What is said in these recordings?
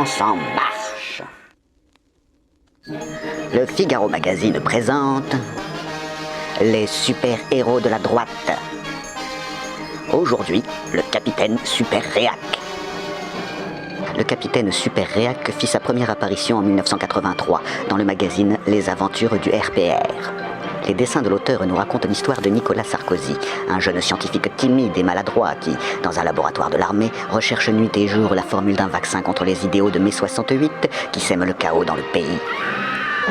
France en marche. Le Figaro Magazine présente les super-héros de la droite. Aujourd'hui, le capitaine Super Réac. Le capitaine Super Réac fit sa première apparition en 1983 dans le magazine Les Aventures du RPR. Les dessins de l'auteur nous racontent l'histoire de Nicolas Sarkozy, un jeune scientifique timide et maladroit qui, dans un laboratoire de l'armée, recherche nuit et jour la formule d'un vaccin contre les idéaux de mai 68 qui sème le chaos dans le pays.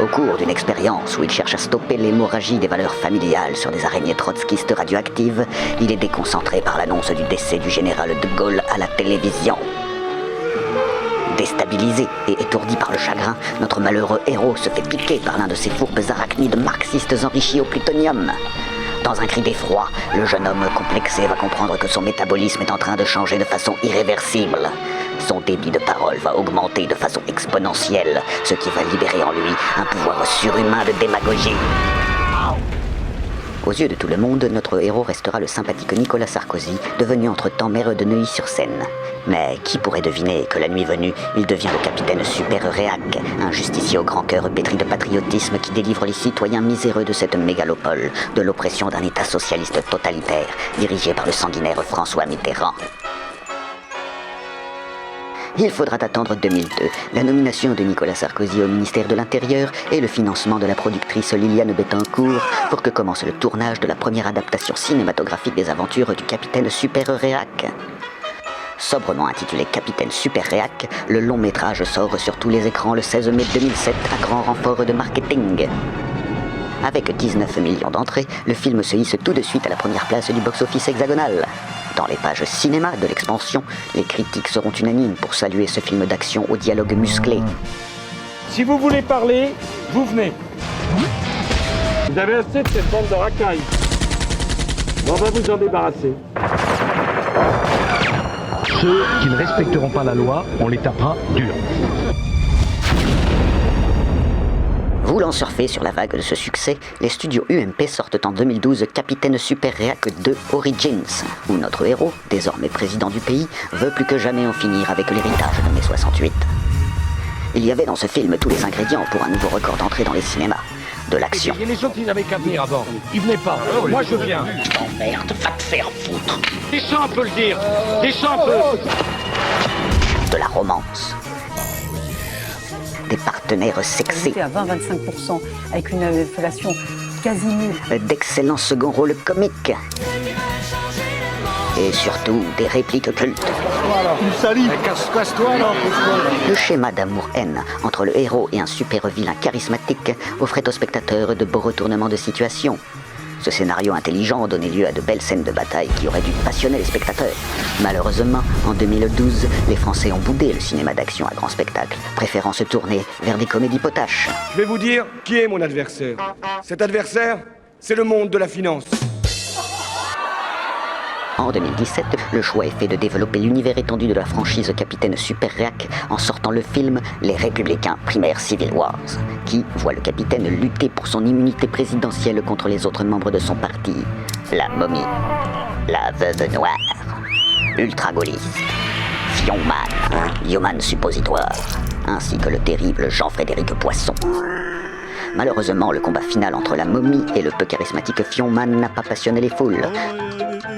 Au cours d'une expérience où il cherche à stopper l'hémorragie des valeurs familiales sur des araignées trotskistes radioactives, il est déconcentré par l'annonce du décès du général de Gaulle à la télévision. Déstabilisé et étourdi par le chagrin, notre malheureux héros se fait piquer par l'un de ces fourbes arachnides marxistes enrichis au plutonium. Dans un cri d'effroi, le jeune homme complexé va comprendre que son métabolisme est en train de changer de façon irréversible. Son débit de parole va augmenter de façon exponentielle, ce qui va libérer en lui un pouvoir surhumain de démagogie. Aux yeux de tout le monde, notre héros restera le sympathique Nicolas Sarkozy, devenu entre-temps maire de Neuilly-sur-Seine. Mais qui pourrait deviner que la nuit venue, il devient le capitaine Super Réac, un justicier au grand cœur pétri de patriotisme qui délivre les citoyens miséreux de cette mégalopole, de l'oppression d'un État socialiste totalitaire, dirigé par le sanguinaire François Mitterrand. Il faudra attendre 2002, la nomination de Nicolas Sarkozy au ministère de l'Intérieur et le financement de la productrice Liliane Bettencourt pour que commence le tournage de la première adaptation cinématographique des aventures du capitaine Super Réac. Sobrement intitulé Capitaine Super Réac, le long métrage sort sur tous les écrans le 16 mai 2007 à grand renfort de marketing. Avec 19 millions d'entrées, le film se hisse tout de suite à la première place du box-office hexagonal. Dans les pages cinéma de l'expansion, les critiques seront unanimes pour saluer ce film d'action au dialogue musclé. Si vous voulez parler, vous venez. Vous avez assez de cette bande de racailles. On va vous en débarrasser. Ceux qui ne respecteront pas la loi, on les tapera dur. Voulant surfer sur la vague de ce succès, les studios UMP sortent en 2012 Capitaine Super Réac 2 Origins, où notre héros, désormais président du pays, veut plus que jamais en finir avec l'héritage de mai 68. Il y avait dans ce film tous les ingrédients pour un nouveau record d'entrée dans les cinémas. De l'action. Il y a les autres qui n'avaient qu'à venir avant. Ils venaient pas. Moi je viens. Merde, va te faire foutre. Descends un peu le dire. Descends un peu. De la romance. Des partenaires sexy. À 20-25% avec une inflation quasi nulle. D'excellents second rôles comiques. Et surtout des répliques cultes. Voilà. Il salit. Casse-toi là. Le schéma d'amour-haine entre le héros et un super vilain charismatique offrait aux spectateurs de beaux retournements de situation. Ce scénario intelligent donnait lieu à de belles scènes de bataille qui auraient dû passionner les spectateurs. Malheureusement, en 2012, les Français ont boudé le cinéma d'action à grand spectacle, préférant se tourner vers des comédies potaches. Je vais vous dire qui est mon adversaire. Cet adversaire, c'est le monde de la finance. En 2017, le choix est fait de développer l'univers étendu de la franchise Capitaine Super Réac en sortant le film Les Républicains Primaire Civil Wars, qui voit le capitaine lutter pour son immunité présidentielle contre les autres membres de son parti, la momie, la veuve noire, ultra-gaulliste, Fionman, Human Suppositoire, ainsi que le terrible Jean-Frédéric Poisson. Malheureusement, le combat final entre la momie et le peu charismatique Fionman n'a pas passionné les foules.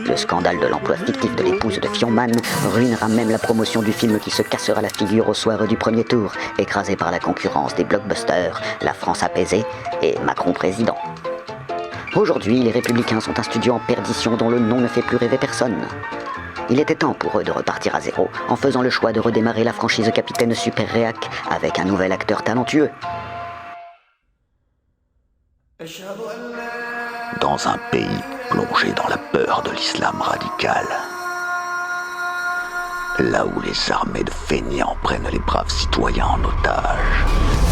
Le scandale de l'emploi fictif de l'épouse de Fionman ruinera même la promotion du film qui se cassera la figure au soir du premier tour, écrasé par la concurrence des blockbusters, La France apaisée et Macron président. Aujourd'hui, les Républicains sont un studio en perdition dont le nom ne fait plus rêver personne. Il était temps pour eux de repartir à zéro, en faisant le choix de redémarrer la franchise Capitaine Super Réac avec un nouvel acteur talentueux. Dans un pays plongé dans la peur de l'islam radical, là où les armées de fainéants prennent les braves citoyens en otage,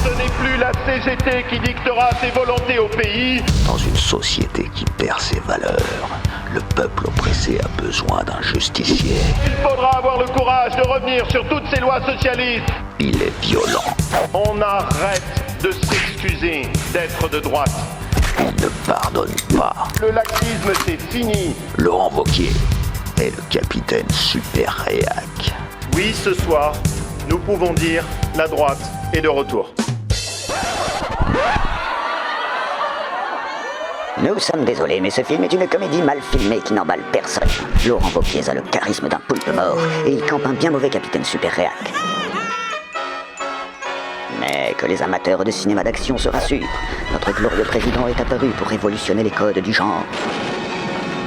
ce n'est plus la CGT qui dictera ses volontés au pays. Dans une société qui perd ses valeurs, le peuple oppressé a besoin d'un justicier. Il faudra avoir le courage de revenir sur toutes ces lois socialistes. Il est violent. On arrête de s'excuser d'être de droite. Il ne pardonne pas. Le laxisme, c'est fini. Laurent Wauquiez est le capitaine Super Réac. Oui, ce soir, nous pouvons dire la droite est de retour. Nous sommes désolés, mais ce film est une comédie mal filmée qui n'emballe personne. Laurent Wauquiez a le charisme d'un poulpe mort et il campe un bien mauvais capitaine super réac. Mais que les amateurs de cinéma d'action se rassurent, notre glorieux président est apparu pour révolutionner les codes du genre.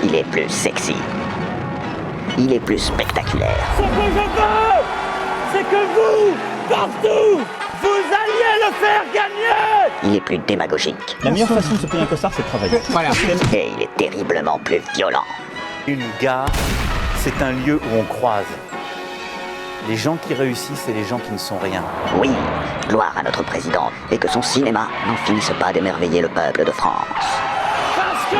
Il est plus sexy. Il est plus spectaculaire. Ce que je veux, c'est que vous, partout, vous alliez le faire gagner. Il est plus démagogique. La meilleure façon de se payer un costard, c'est de travailler. Voilà. Et il est terriblement plus violent. Une gare, c'est un lieu où on croise les gens qui réussissent et les gens qui ne sont rien. Oui, gloire à notre président, et que son cinéma n'en finisse pas d'émerveiller le peuple de France. Parce que